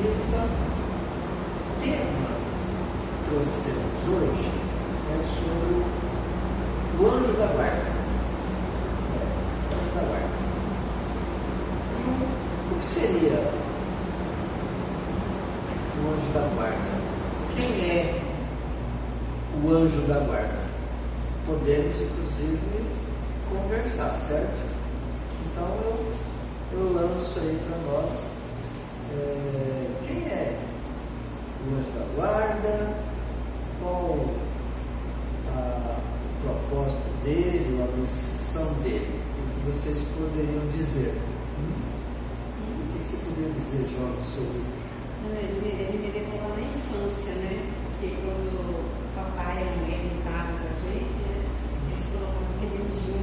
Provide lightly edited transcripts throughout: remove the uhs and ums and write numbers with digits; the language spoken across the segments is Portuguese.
Espírita, o tema que trouxemos hoje é sobre o anjo da guarda. O anjo da guarda. E o que seria o anjo da guarda? Quem é o anjo da guarda? Podemos, inclusive, conversar, certo? Então, eu lanço aí para nós quem é o anjo da guarda, qual o propósito dele, a missão dele, o que vocês poderiam dizer? O que você poderia dizer, João, sobre ele me levou lá na infância, né? Porque quando o papai e a mãe rezavam com a gente, eles colocavam aquele anjinho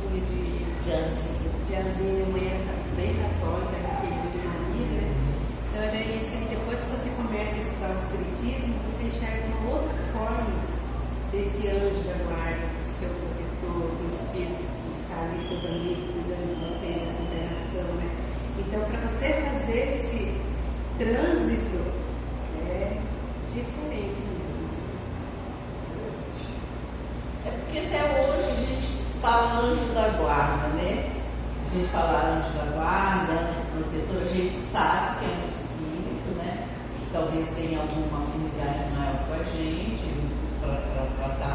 de asinha, a mãe era bem católica, era filha de Maria, né? Então era isso, e depois que você começa a estudar o Espiritismo, você enxerga uma outra forma desse anjo da guarda, do seu protetor, do Espírito que está ali, seus amigos, cuidando de você nessa interação, né? Então, para você fazer esse trânsito é diferente mesmo. É porque até hoje a gente fala anjo da guarda, né? A gente fala anjo da guarda, anjo protetor, a gente sabe que é um espírito, né? Que talvez tenha alguma afinidade maior com a gente, para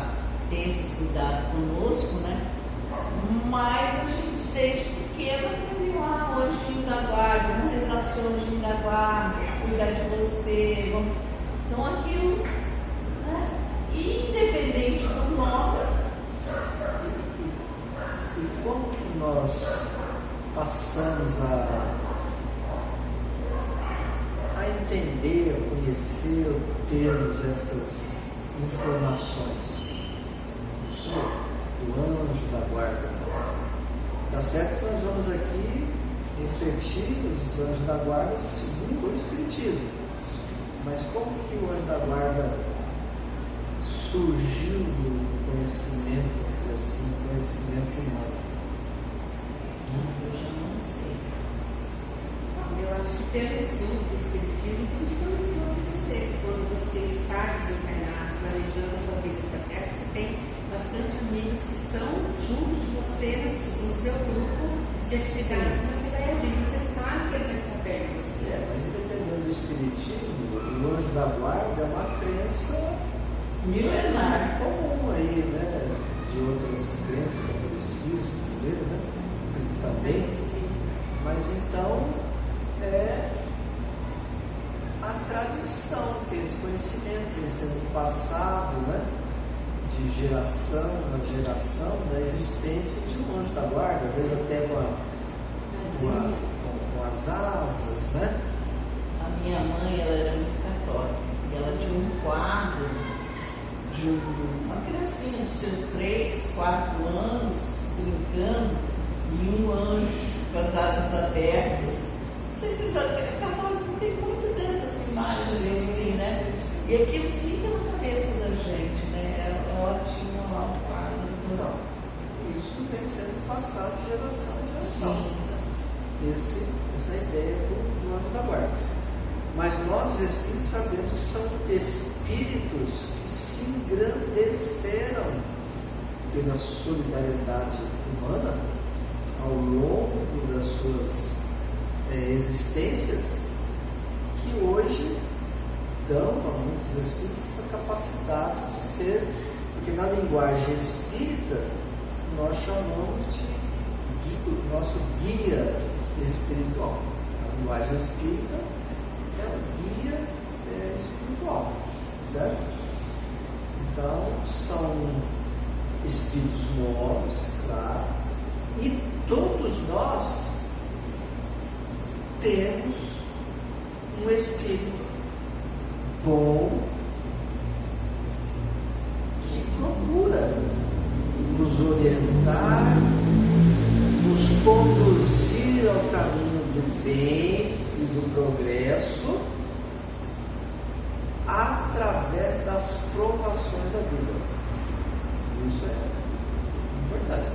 ter esse cuidado conosco, né? Mas a gente desde pequeno aprendeu o anjinho da guarda, vamos rezar para o seu anjinho da guarda, cuidar de você. Vamos... Então aquilo, né? Independente do nome. E como que nós passamos a entender, a conhecer, termos essas informações? Isso, o anjo da guarda. Está certo que nós vamos aqui refletir os anjos da guarda segundo o Espiritismo. Mas como que o anjo da guarda surgiu do conhecimento, vamos dizer assim, conhecimento humano? Eu já não sei. Eu acho que pelo estudo do Espiritismo, a gente começou a perceber que quando você está desencarnado, planejando a sua vida para a Terra, você tem bastante amigos que estão junto de você no seu grupo de atividade que você vai agir. Você sabe que ele vai estar perto de você. Mas dependendo do Espiritismo, o anjo da guarda é uma crença Milenar. comum aí, né? De outras crenças, do catolicismo primeiro, né? Também. Mas então é a tradição, que é esse conhecimento que vem sendo passado, né? De geração a geração, da existência de um anjo da guarda, às vezes até com as asas, né? A minha mãe, ela era muito católica e ela tinha um quadro de uma criancinha dos seus 3, 4 anos brincando e um anjo com as asas abertas. Não sei se católico tem muito dessas imagens assim, né? E aquilo fica na cabeça da gente, né? Ela tinha lá um quadro. Então, isso vem sendo passado de geração em geração. Essa ideia do anjo da guarda. Mas nós, os espíritos, sabemos que são espíritos que se engrandeceram pela solidariedade humana ao longo das suas existências, que hoje dão a muitos espíritos essa capacidade de ser, porque na linguagem espírita nós chamamos de nosso guia espiritual. A linguagem espírita é o guia espiritual, certo? Então são espíritos nobres, claro, e todos nós temos um espírito bom que procura nos orientar, nos conduzir ao caminho do bem e do progresso através das provações da vida. Isso é importante.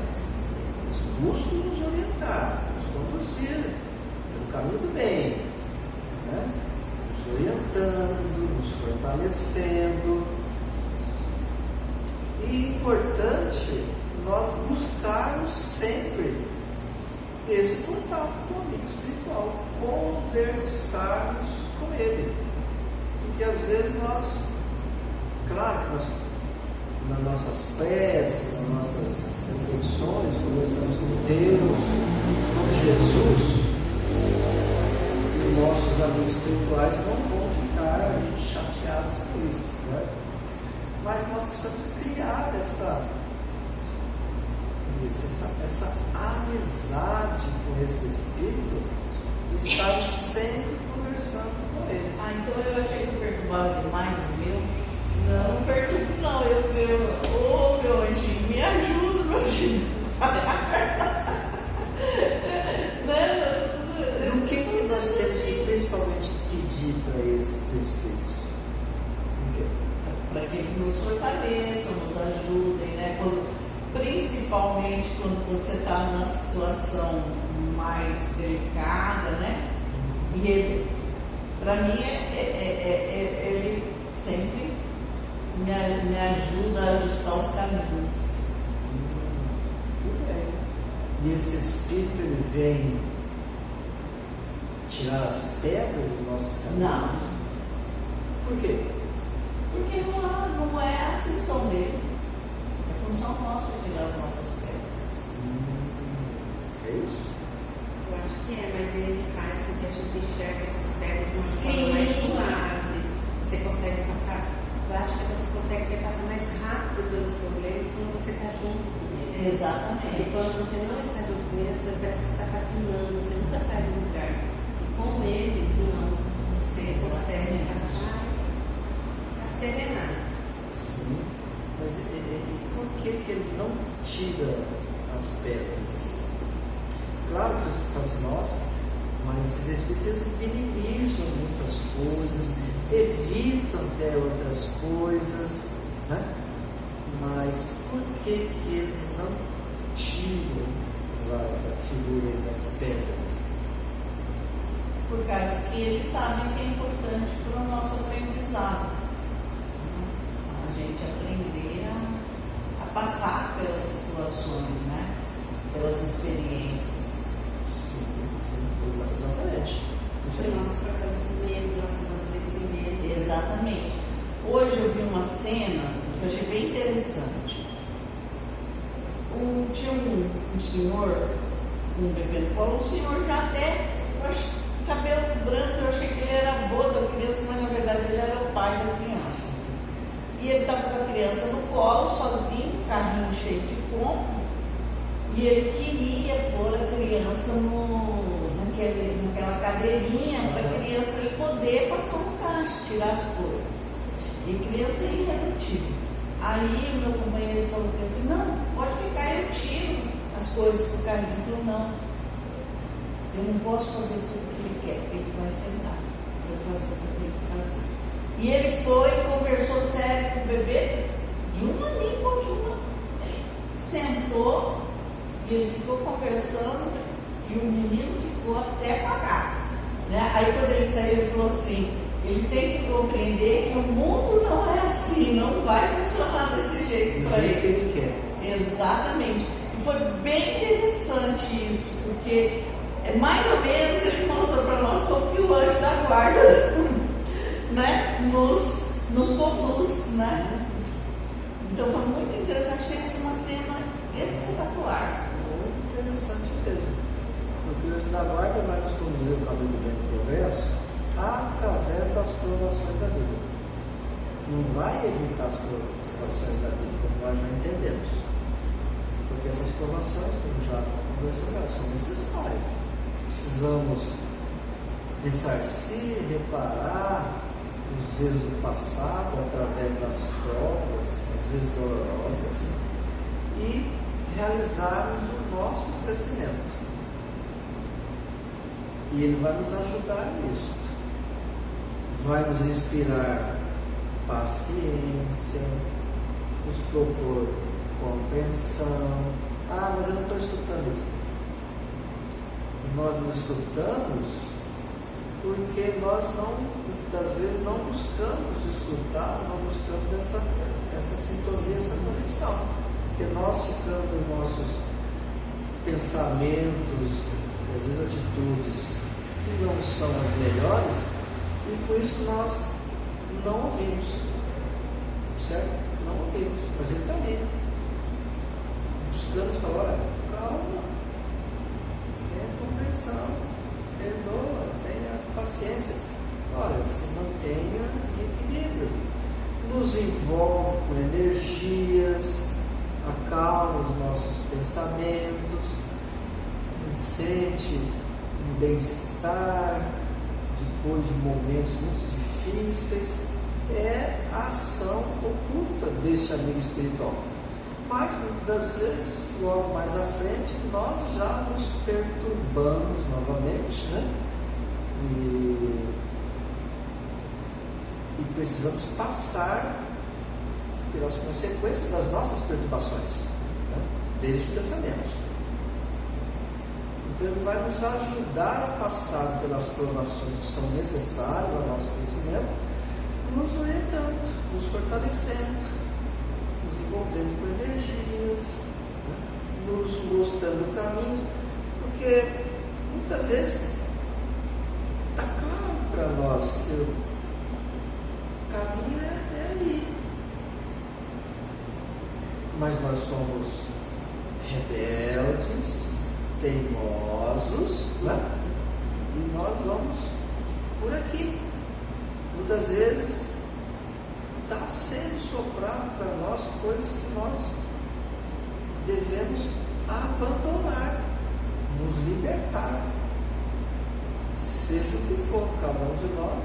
Eles buscam nos orientar, nos conduzir pelo caminho do bem, né? Nos orientar fortalecendo. E importante nós buscarmos sempre esse contato com o amigo espiritual, conversarmos com ele. Porque às vezes nós, claro que nós, nas nossas preces, nas nossas reflexões, conversamos com Deus, com Jesus, e nossos amigos espirituais não vão ficar chateados por isso, certo? Mas nós precisamos criar essa amizade com esse Espírito e estarmos sempre conversando com ele. Então eu achei que eu perturbava demais o meu. Não perturbo não, eu falei, meu anjinho, me ajuda, meu anjinho. E o que nós temos que principalmente pedir para esses Espíritos? Para que eles nos fortaleçam, nos ajudem, né? Principalmente quando você está numa situação mais delicada, né? E ele, para mim, ele sempre me ajuda a ajustar os caminhos. Muito bem. E esse Espírito, ele vem tirar as pedras dos nossos caminhos? Não. Por quê? Porque não é a função dele. É a função nossa tirar as nossas pedras. É isso? Eu acho que mas ele faz com que a gente enxergue essas pedras de uma Sim. forma mais suave. Você consegue passar, eu acho que você consegue até passar mais rápido pelos problemas quando você está junto com ele. Exatamente. E quando você não está junto com ele, você parece que você está patinando, você nunca sai do lugar. E com eles, não, você consegue passar a serenar. Sim. Mas por que ele não tira as pedras? Claro que você fala assim, nossa, mas esses espíritos eles minimizam muitas coisas, evitam até outras coisas, né? Mas por que eles não tiram, usar essa figura aí das pedras? Por causa que eles sabem que é importante para o nosso aprendizado. A gente aprender a passar pelas situações, né? Pelas experiências. Sim, exatamente. Isso O aí. nosso fortalecimento, nosso amadurecimento. Exatamente. Hoje eu vi uma cena que eu achei bem interessante. Tinha um senhor, um bebê no colo, um senhor já até, cabelo branco, eu achei que ele era avô da criança, mas na verdade ele era o pai da criança. E ele estava com a criança no colo, sozinho, carrinho cheio de compra, e ele queria pôr a criança naquela cadeirinha para ele poder passar no caixa, tirar as coisas. E criança é irredutível. Aí o meu companheiro falou para ele assim, não, pode ficar, eu tiro as coisas pro carrinho. Ele falou, não, eu não posso fazer tudo o que ele quer, ele vai sentar para fazer o que eu tenho que fazer. E ele foi, conversou sério com o bebê, de uma língua, sentou, e ele ficou conversando, e o menino ficou até pagar. Né? Aí quando ele saiu, ele falou assim, ele tem que compreender que o mundo não é assim, não vai funcionar desse jeito para jeito que ele. ele quer. Exatamente. E foi bem interessante isso, porque mais ou menos ele mostrou para nós como que o anjo da guarda né, nos conduz, né? Então foi muito interessante, achei isso uma cena espetacular. Muito interessante mesmo. Porque o anjo da guarda vai nos conduzir o caminho do bem e do progresso através das provações da vida. Não vai evitar as provações da vida, como nós já entendemos. Porque essas provações, como já conversamos, são necessárias. Precisamos ressarcir, reparar os erros do passado através das provas, às vezes dolorosas, e realizarmos o nosso crescimento. E ele vai nos ajudar nisso. Vai nos inspirar paciência, nos propor compreensão. Ah, mas eu não estou escutando isso. Nós não escutamos porque nós muitas vezes não buscamos escutar, não buscamos essa sintonia, essa conexão, porque nós ficamos nossos pensamentos, às vezes atitudes que não são as melhores, e por isso nós não ouvimos, certo? Não ouvimos, mas ele está ali, buscando falar, olha, calma, tenha compreensão, perdoa, tenha paciência, olha, se mantenha em equilíbrio, nos envolve com energias, acalma os nossos pensamentos, sente um bem-estar depois de momentos muito difíceis. É a ação oculta deste amigo espiritual. Mas muitas vezes, logo mais à frente, nós já nos perturbamos novamente, né? E precisamos passar pelas consequências das nossas perturbações, né? Desde os pensamentos. Então ele vai nos ajudar a passar pelas provações que são necessárias ao nosso crescimento, nos orientando, nos fortalecendo, nos envolvendo com energias, né? Nos mostrando o caminho, porque muitas vezes está claro para nós que o caminho é ali, mas nós somos rebeldes, teimosos, né? E nós vamos por aqui. Muitas vezes está sendo soprado para nós coisas que nós devemos abandonar, nos libertar, seja o que for, cada um de nós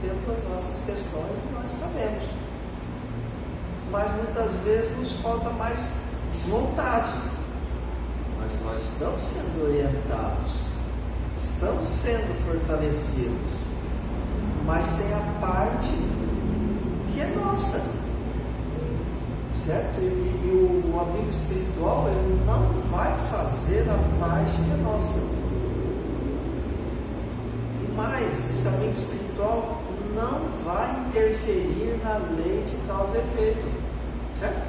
temos as nossas questões e nós sabemos, mas muitas vezes nos falta mais vontade. Mas nós estamos sendo orientados, estamos sendo fortalecidos, mas tem a parte que é nossa, certo? E o amigo espiritual, ele não vai fazer a parte que é nossa. E mais, esse amigo espiritual não vai interferir na lei de causa e efeito, certo?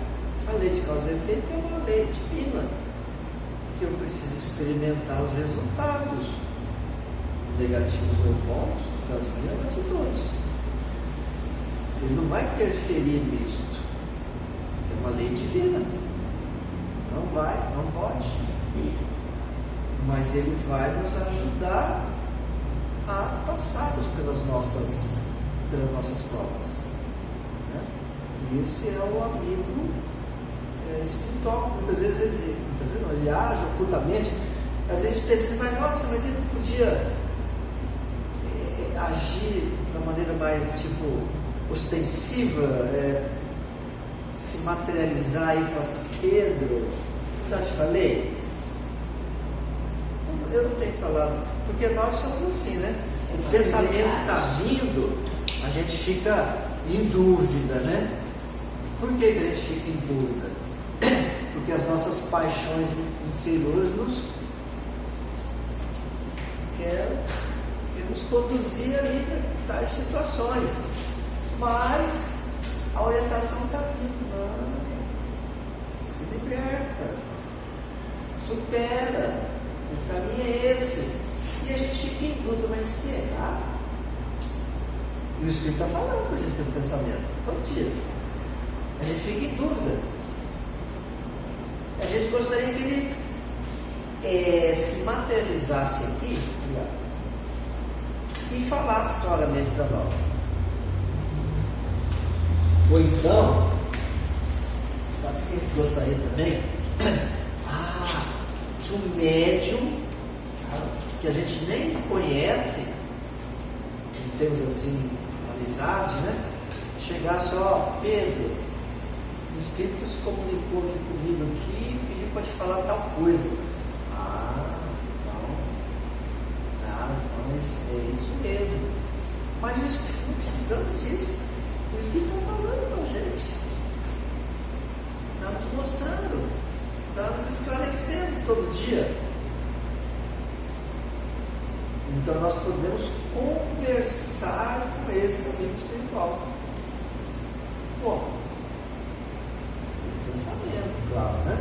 A lei de causa e efeito é uma lei divina, que eu preciso experimentar os resultados, negativos ou bons, das minhas atitudes. Ele não vai interferir nisto, é uma lei divina, não vai, não pode, mas ele vai nos ajudar a passarmos pelas nossas provas, né? E esse é o amigo espiritual. Muitas vezes ele age ocultamente. Às vezes a gente pensa, mas nossa, mas ele não podia agir de uma maneira mais ostensiva, se materializar e falar assim, Pedro, já te falei? Eu não tenho falado, porque nós somos assim, né? O pensamento está vindo, a gente fica em dúvida, né? Por que a gente fica em dúvida? Porque as nossas paixões inferiores nos querem nos conduzir ali a tais situações. Mas a orientação está vindo, não, se liberta, supera, o caminho é esse. E a gente fica em dúvida, mas será? E o Espírito está falando com a gente pelo pensamento, todo dia. A gente fica em dúvida. A gente gostaria que ele se materializasse aqui e falasse claramente para nós. Ou então, sabe o que a gente gostaria também? Que um médium que a gente nem conhece, em termos assim, amizade, né? Chegasse, Pedro, o Espírito se comunicou aqui comigo aqui e pediu para te falar tal coisa. É isso mesmo. Mas o Espírito não precisamos disso. O Espírito está falando com a gente. Está nos mostrando. Está nos esclarecendo todo dia. Então nós podemos conversar com esse amigo espiritual. Bom, pensamento, claro, né?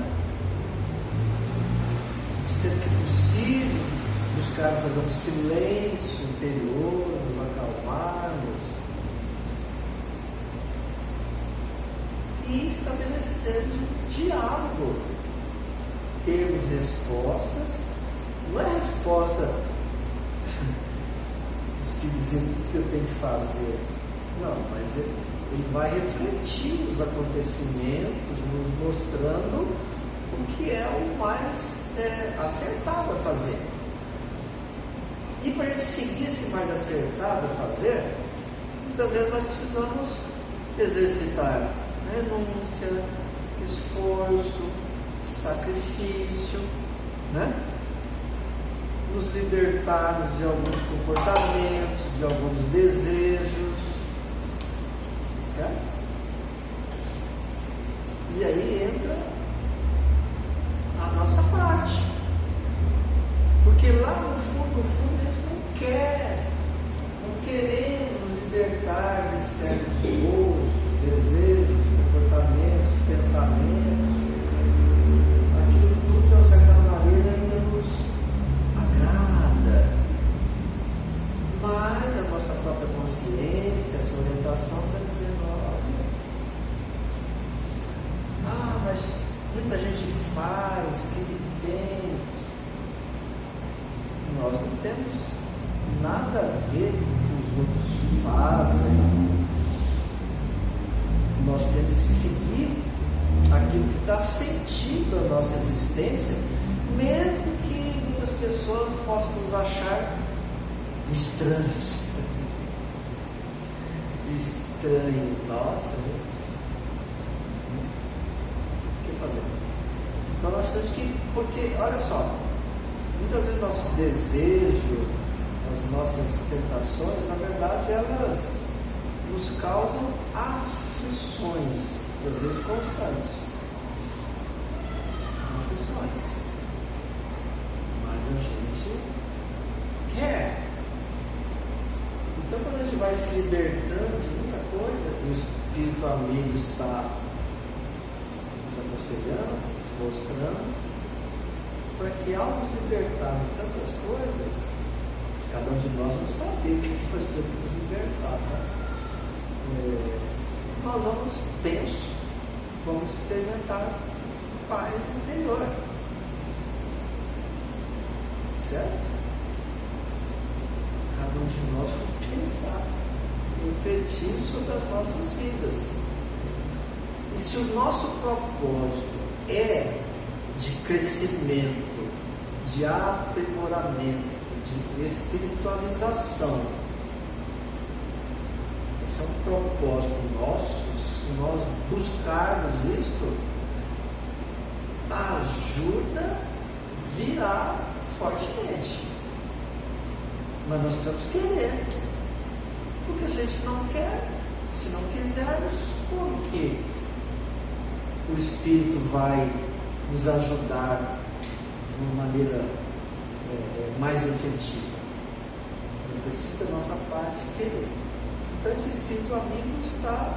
Sempre que possível, buscar fazer um silêncio interior, nos acalmarmos e estabelecermos um diálogo, termos respostas. Não é resposta dizendo tudo que eu tenho que fazer, não, mas ele vai refletir os acontecimentos, nos mostrando o que é o mais acertado a fazer. E para a gente seguir esse mais acertado a fazer, muitas vezes nós precisamos exercitar renúncia, esforço, sacrifício, né? Nos libertarmos de alguns comportamentos, de alguns desejos, certo? E aí entra a nossa parte, porque lá no fundo a gente não queremos nos libertar de certos gostos, desejos, comportamentos, pensamentos. Aquilo tudo de uma certa maneira ainda nos agrada, mas a nossa própria consciência, essa orientação está dizendo: olha, mas muita gente faz, que ele tem. Nós não temos nada a ver com o que os outros fazem. Nós temos que seguir aquilo que dá sentido à nossa existência, mesmo que muitas pessoas possam nos achar estranhos. Estranhos, nossa, o que fazer? Então nós temos que, porque, olha só, muitas vezes nossos desejos, as nossas tentações, na verdade, elas nos causam aflições, desejos constantes. Aflições. Mas a gente quer. Então, quando a gente vai se libertando de muita coisa, e o Espírito amigo está nos aconselhando, nos mostrando, para que ao nos libertarmos de tantas coisas, cada um de nós não sabia o que nós temos que nos libertar, né? Nós vamos experimentar paz interior, certo? Cada um de nós vai pensar, refletir sobre as nossas vidas. E se o nosso propósito é de crescimento, de aprimoramento, de espiritualização, esse é um propósito nosso. Se nós buscarmos isto, a ajuda virá fortemente. Mas nós temos que querer, porque a gente não quer. Se não quisermos, como que o Espírito vai nos ajudar de uma maneira mais efetiva? Não precisa da nossa parte querer. Então esse Espírito amigo está...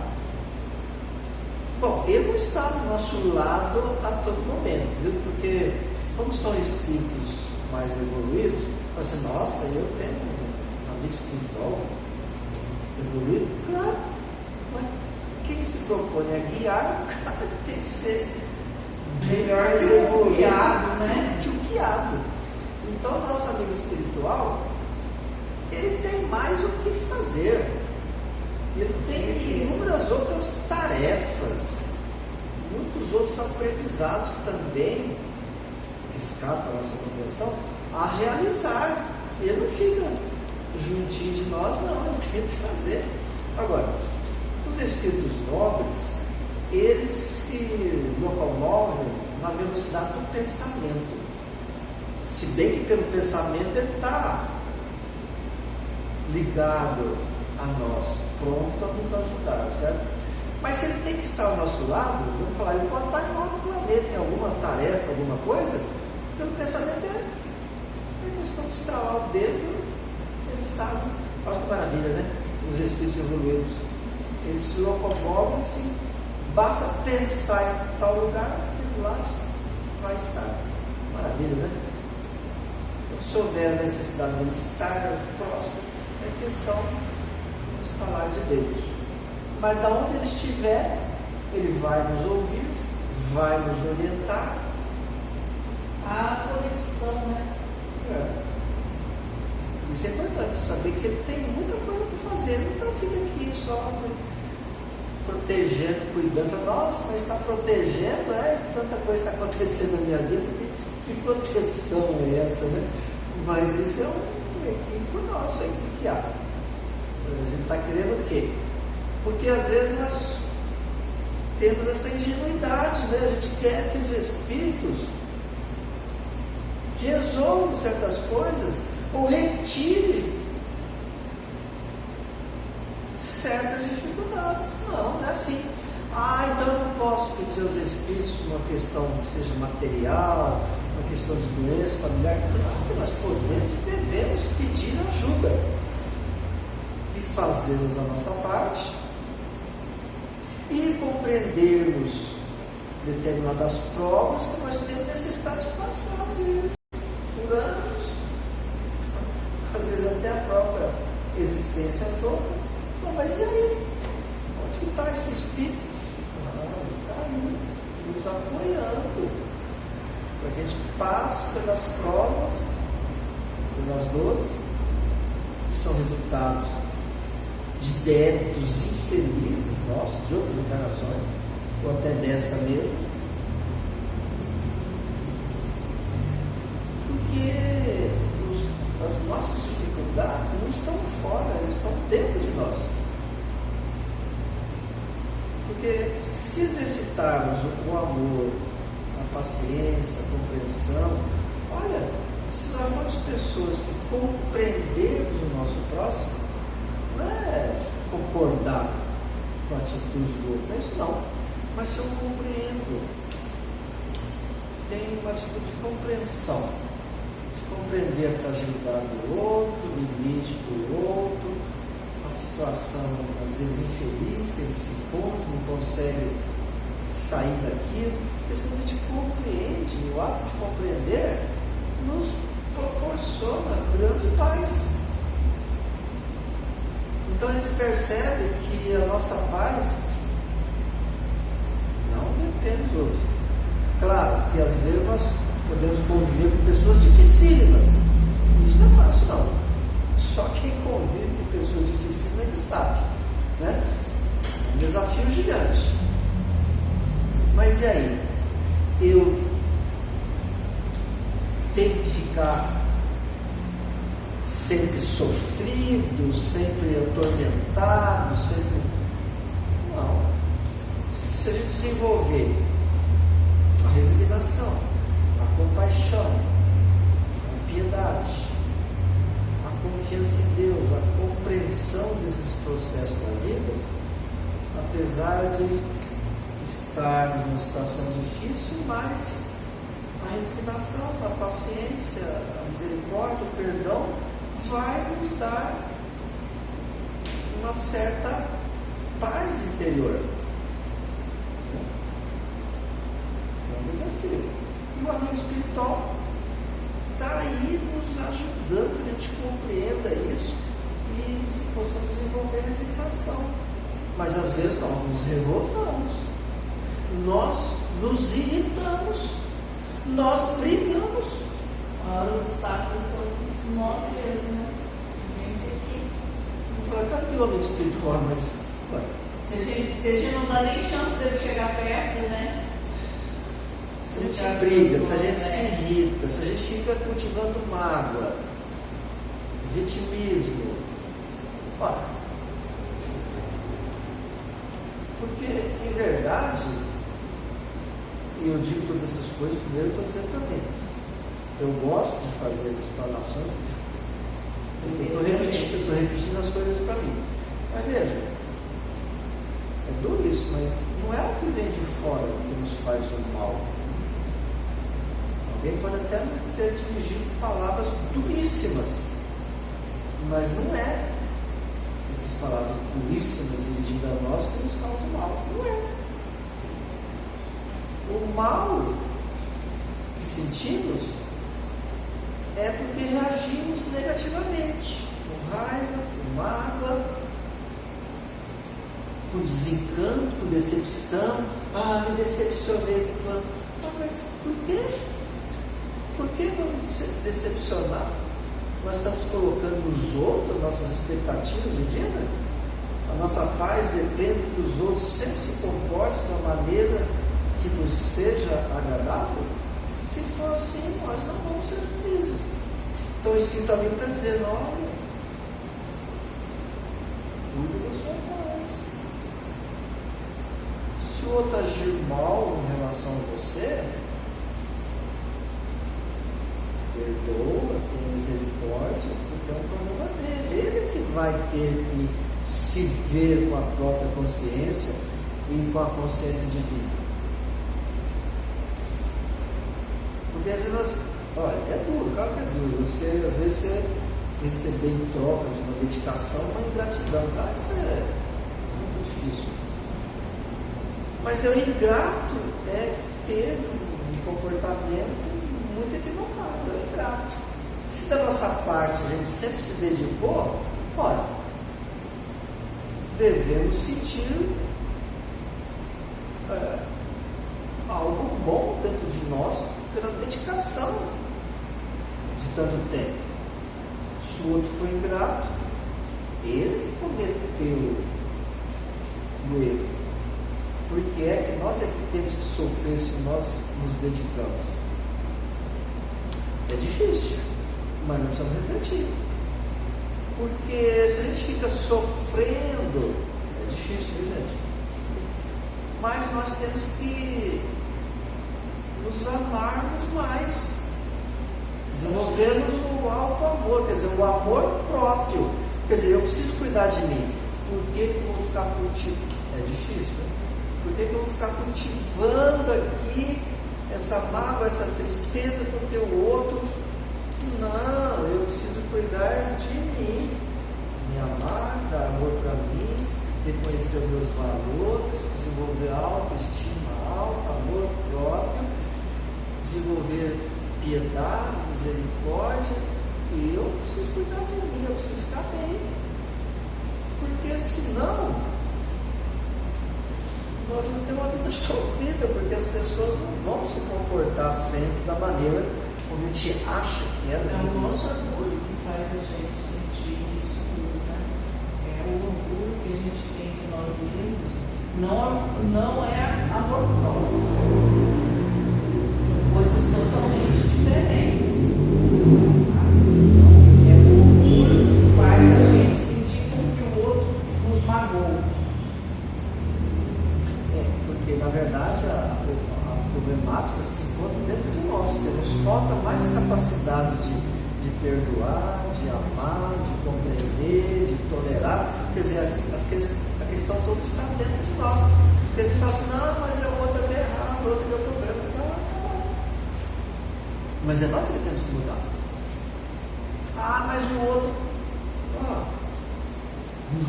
Bom, ele não está do nosso lado a todo momento, viu? Porque como são espíritos mais evoluídos, você, nossa, eu tenho um amigo espiritual evoluído? Claro, mas quem se propõe a guiar, o cara tem que ser melhor que o guiado, né? Que o guiado. Então, nosso amigo espiritual, ele tem mais o que fazer. Ele tem inúmeras outras tarefas, muitos outros aprendizados também, que escapam da nossa compreensão, a realizar. Ele não fica juntinho de nós, não, ele tem que fazer. Agora, os espíritos nobres, eles se locomovem na velocidade do pensamento. Se bem que pelo pensamento ele está ligado a nós, pronto a nos ajudar, certo? Mas se ele tem que estar ao nosso lado, vamos falar, ele pode estar em outro planeta, em alguma tarefa, alguma coisa, pelo pensamento é questão de estralar o dedo naquele estado. Olha que maravilha, né? Os espíritos evoluídos. Eles se locomovem assim, basta pensar em tal lugar, e lá vai estar. Maravilha, né? Então, se houver a necessidade de estar próximo, é questão do estalar de dedos. Mas da onde ele estiver, ele vai nos ouvir, vai nos orientar. A conexão, né? Isso é importante, saber que ele tem muita coisa para fazer. Ele não fica aqui só protegendo, cuidando. Nossa, mas está protegendo, tanta coisa está acontecendo na minha vida. Que proteção é essa, né? Mas isso é um equívoco nosso aí que há. A gente está querendo o quê? Porque às vezes nós temos essa ingenuidade, né? A gente quer que os espíritos resolvam certas coisas ou retirem certas dificuldades. Não é assim. Então eu não posso pedir aos espíritos uma questão que seja material, uma questão de doença familiar. Claro, nós podemos e devemos pedir ajuda e fazermos a nossa parte e compreendermos determinadas provas que nós temos necessidade de passar, às vezes, por anos, fazendo até a própria existência toda. Mas e aí? Onde que está esse espírito? Está aí, nos apoiando, para que a gente passe pelas provas, pelas dores, que são resultados de débitos infelizes nossos, de outras encarnações, ou até desta mesmo. Porque as nossas dificuldades não estão fora, elas estão dentro de nós. Porque se exercitarmos o amor, a paciência, a compreensão, olha, se nós formos pessoas que compreendermos o nosso próximo, não é concordar com a atitude do outro, não é isso não. Mas se eu compreendo, tenho uma atitude de compreensão, de compreender a fragilidade do outro, o limite do outro, a situação às vezes infeliz que ele se encontra, não consegue sair daquilo. Porque quando a gente compreende, o ato de compreender nos proporciona grande paz. Então a gente percebe que a nossa paz não depende dos outros. Claro que às vezes nós podemos conviver com pessoas dificílimas. Isso não é fácil não. Só quem convive com pessoas dificílimas ele sabe, né? É um desafio gigante. Mas e aí? Eu tenho que ficar sempre sofrido, sempre atormentado, sempre... Não. Se a gente desenvolver a resignação, a compaixão, a piedade, a confiança em Deus, a compreensão desses processos da vida, apesar de estar numa situação difícil, mas a resignação, a paciência, a misericórdia, o perdão vai nos dar uma certa paz interior. É um desafio. E o amigo espiritual está aí nos ajudando que a gente compreenda isso e possamos desenvolver a resignação. Mas às vezes nós nos revoltamos, nós nos irritamos, nós brigamos. Ora, os obstáculos são nós mesmos, né? A gente aqui. Não foi cadê o amigo espiritual, mas... Se a gente não dá nem chance dele chegar perto, né? Se a gente briga, se a gente se irrita, se a gente fica cultivando mágoa, vitimismo, olha, porque em verdade, e eu digo todas essas coisas, primeiro eu estou dizendo para mim, eu gosto de fazer as explanações, eu estou repetindo as coisas para mim. Mas veja, é duro isso, mas não é o que vem de fora que nos faz o mal. Alguém pode até ter dirigido palavras duríssimas, Mas não é essas palavras duríssimas dirigidas a nós que nos causam mal. Não é. O mal que sentimos é porque reagimos negativamente, com raiva, com mágoa, com desencanto, com decepção. Me decepcionei com o fulano. Mas por quê? Por que vamos se decepcionar? Nós estamos colocando nos outros nossas expectativas de vida? A nossa paz depende que os outros sempre se comportem de uma maneira que nos seja agradável? Se for assim, nós não vamos ser felizes. Então o Espírito Amigo está dizendo: olha, cuide da sua paz. Se o outro agir mal em relação a você, perdoa, tem misericórdia, porque é um problema dele. Ele que vai ter que se ver com a própria consciência e com a consciência divina. Porque às vezes, olha, é duro, claro que é duro. Às vezes você receber em troca de uma dedicação uma ingratidão, cara, isso é muito difícil. Mas o ingrato é ter um comportamento muito equivocado, é ingrato. Se da nossa parte a gente sempre se dedicou, olha, devemos sentir algo bom dentro de nós pela dedicação de tanto tempo. Se o outro foi ingrato, ele cometeu o erro. Porque é que nós é que temos que sofrer se nós nos dedicamos? É difícil, mas nós precisamos refletir. Porque se a gente fica sofrendo, é difícil, viu, gente? Mas nós temos que nos amarmos mais, desenvolvermos o auto-amor, quer dizer, o amor próprio. Quer dizer, eu preciso cuidar de mim. Por que eu vou ficar cultivando? É difícil, né? Por que eu vou ficar cultivando aqui essa mágoa, essa tristeza porque o outro? Não, eu preciso cuidar de mim, me amar, dar amor para mim, reconhecer os meus valores, desenvolver autoestima alta, amor próprio, desenvolver piedade, misericórdia. E eu preciso cuidar de mim, eu preciso ficar bem, porque senão nós vamos ter uma vida sofrida, porque as pessoas não vão se comportar sempre da maneira como a gente acha que é. É o nosso orgulho que faz a gente sentir isso tudo, né? É o orgulho que a gente tem de nós mesmos, não é amor próprio. São coisas totalmente diferentes. É o orgulho que faz a gente sentir como que o outro nos magoou. Porque na verdade a problemática se encontra dentro de nós, porque nos falta mais capacidades de perdoar, de amar, de compreender, de tolerar. Quer dizer, a questão toda está dentro de nós. Porque a gente fala assim: não, mas é o outro que é errado, o outro que é o problema. Não. Mas é nós que temos que mudar. Mas o outro.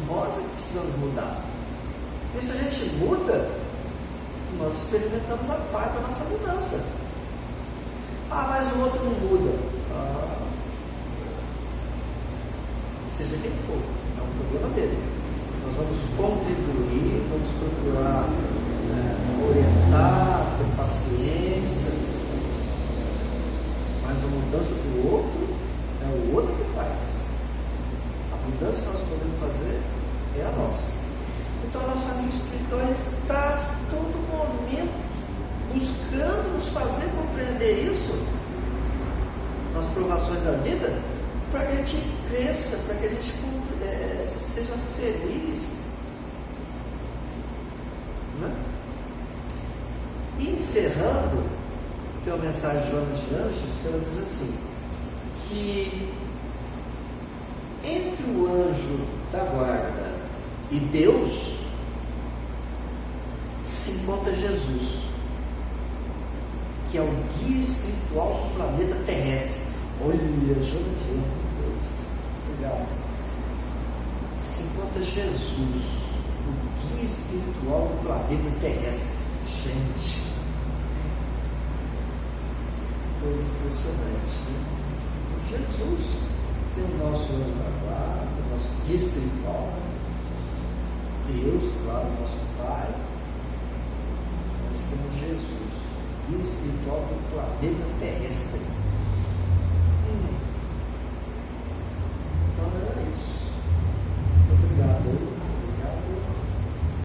Nós é que precisamos mudar. Porque se a gente muda, nós experimentamos a paz da nossa mudança. Mas o outro não muda. Seja quem for, é um problema dele. Nós vamos contribuir, vamos procurar orientar, ter paciência. Mas a mudança do outro é o outro que faz. A mudança que nós podemos fazer é a nossa. Então, o nosso amigo espiritual está a todo momento buscando nos fazer compreender isso nas provações da vida, para que a gente cresça, para que a gente seja feliz. Né? E encerrando, tem uma mensagem de Joana de Anjos que ela diz assim: que entre o anjo da guarda e Deus se encontra Jesus, que é o guia espiritual do planeta terrestre. Olha, Joana de Anjos, Deus, obrigado. Jesus, o guia espiritual do planeta terrestre. Gente, coisa impressionante, né? Jesus tem o nosso anjo da guarda, o nosso guia espiritual, Deus, claro, nosso Pai. Nós temos Jesus, guia espiritual do planeta terrestre.